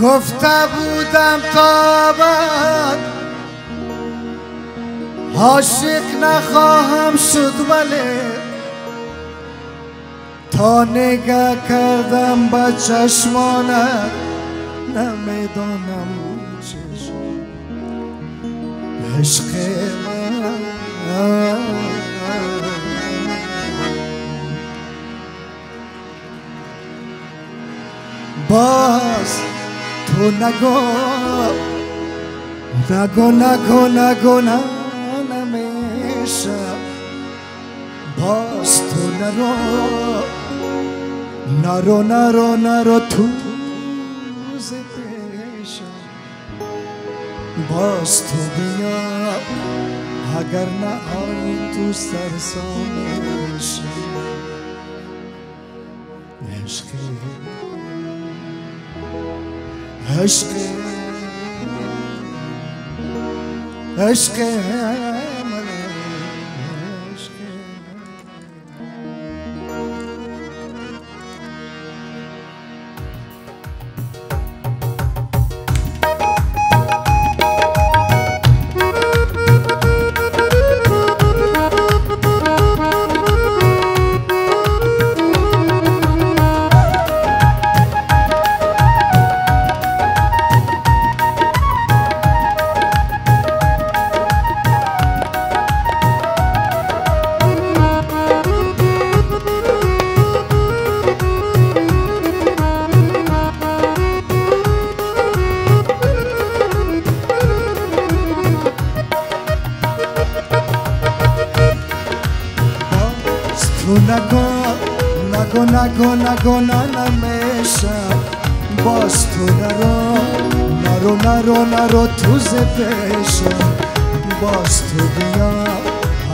گفته بودم تا بعد عاشق نخواهم شد، ولی تا نگاه کردم به چشمانت نمیدانم چه شد. عشق من باز تو نگو نمیشه، باز تو نرو تو ز پیشم، باز تو بیا اگر نه آیی تو سرسامشم. عشق من نگو نمیشم، باز تو نرو تو ز پیشم، باز تو بیا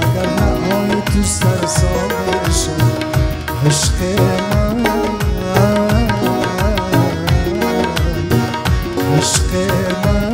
اگر نه آیی تو سرسامشم. عشق من عشق من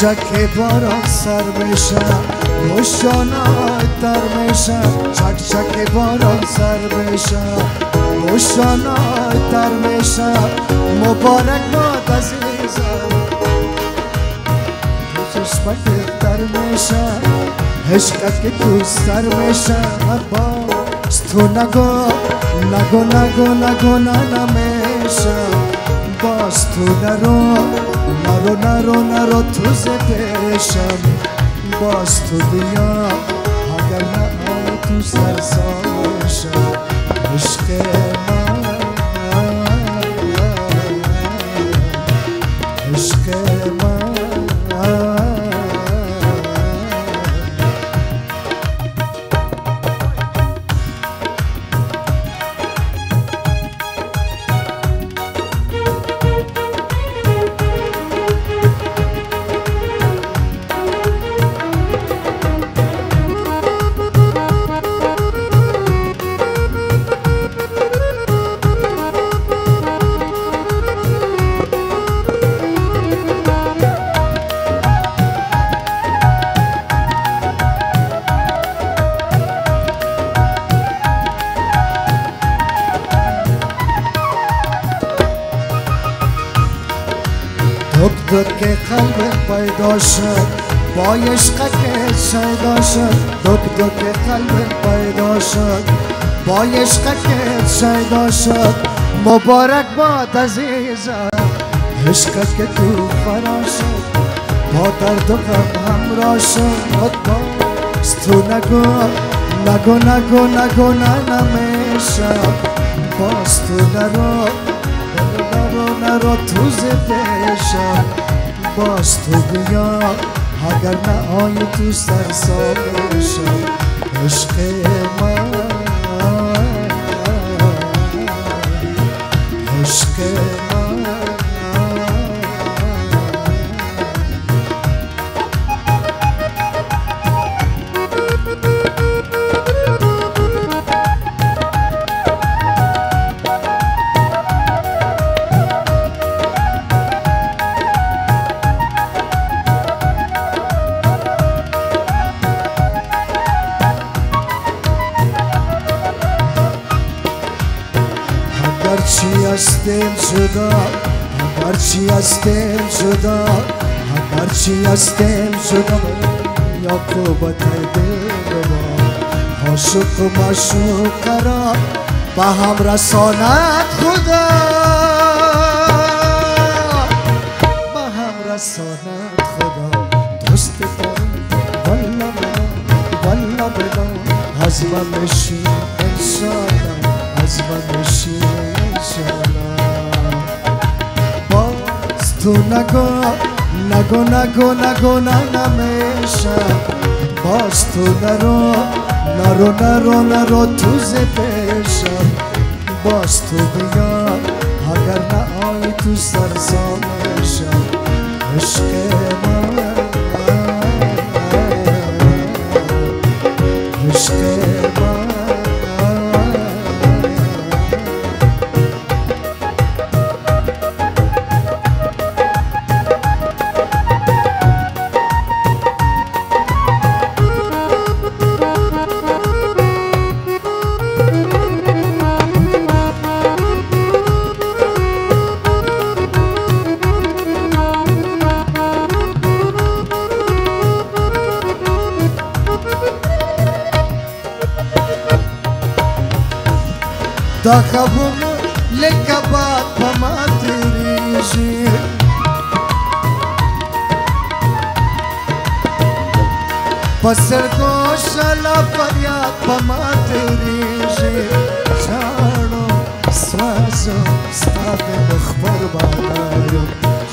چک باران سر بشم، روشنای تر میشم. چک باران سر بشم، روشنای تر میشم. مبارک باد عزیزم، چشمک تر میشم. عشقت که دوست تر میشم، باز تو نگو نمیشم، باز تو نرو تو ز پیشم، باز تو بیا اگر نه آیی تو سرسامشم. عشق من عشق من دک دک قلب پیدا شد با عشق که شیدا شد دک دک قلب پیدا شد با عشق که شیدا شد مبارک باد عزیزم عشق که تو فرا شد با درد و غم همراه شد باز تو نگو نگو نگو نگو نمیشه باز تو نرو نرو تو زدشم باز تو بیا اگر نه آی تو سرسامشم عشق من عشق من هرچی هستیم شده هرچی هستیم شده هرچی هستیم شده یاکوبت دل ما عاشق و معشوق را به هم رساند خدا به هم رساند خدا دوست دارم والله بلا از من بشی انشاءالله از من بشی باز تو نگو نگو نگو نگو نمیشه باز تو نرو نرو نرو نرو تو زپشم باز تو بیا اگر نه آی تو سرزامشم عشق من عشق من دا خبر لکبات پما تریجی پسر گوشلا فریاد پما تریجی جانو سوازو ستاد مخبر بانایو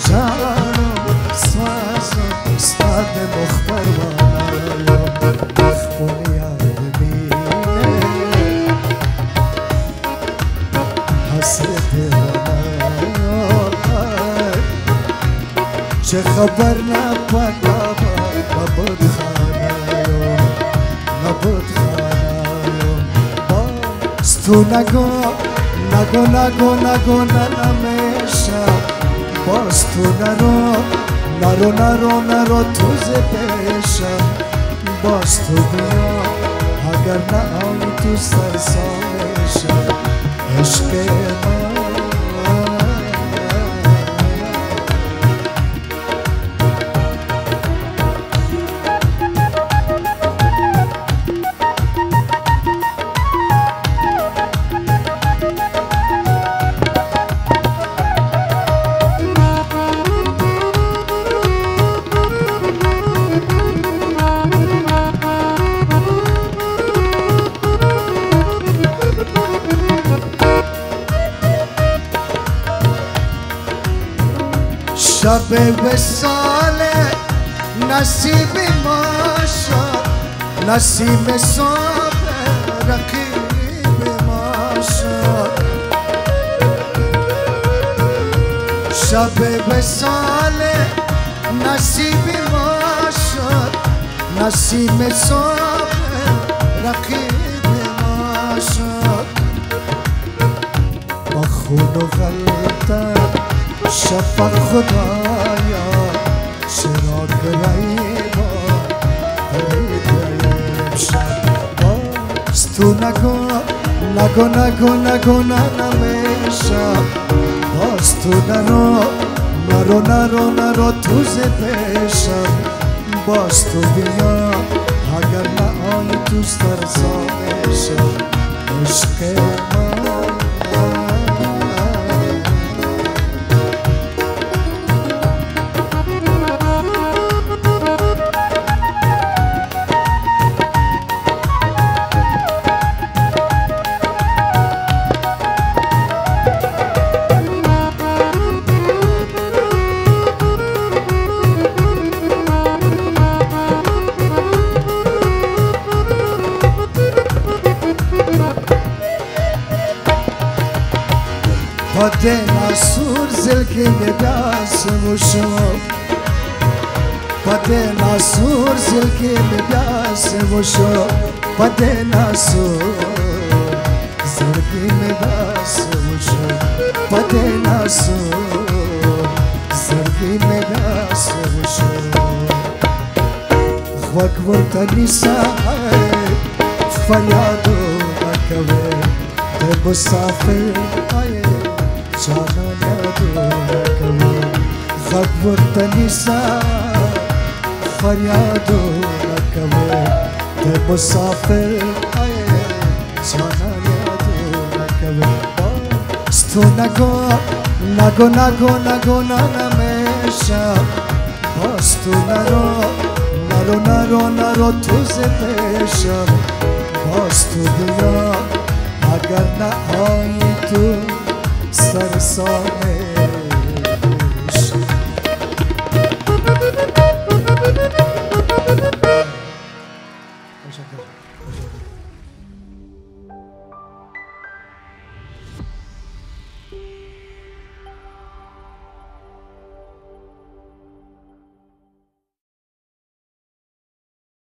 جانو سوازو ستاد مخبر بانایو مخبر یاد چه خبر نپاکا نبود خانه نبود خانه باز تو نگو نگو نگو نگو نمیشه باز تو نرو نرو نرو نرو تو زپیشه باز تو بیا اگر نه آی تو سرسامشه عشق من شب وصال نصیب ما شد نصیب صبح رقیب ما شد شب وصال نصیب ما شد نصیب صبح رقیب ما شد با خون و غلطه شفق خدایا چراغ غریبا غریب شد باز تو نگو نگو نگو نگو نمیشه باز تو نرو نرو تو ز پیشم باز تو بیا اگر نهایی تو سرزامشم عشق من Padena sur zilki me bjasëm u shumë Padena sur zilki me bjasëm u shumë Padena sur zilki me bjasëm u shumë Padena sur zilki me bjasëm u shumë Khvak vërta nisa faljadu akave Te musafir جانا نکوی خبر تنیسا فریادو نکوی ته مسافر آیه جانا نکوی ستو نگو نمیشم باز تو نرو تو ز پیشم باز تو بیا اگر نهایی تو سرسامه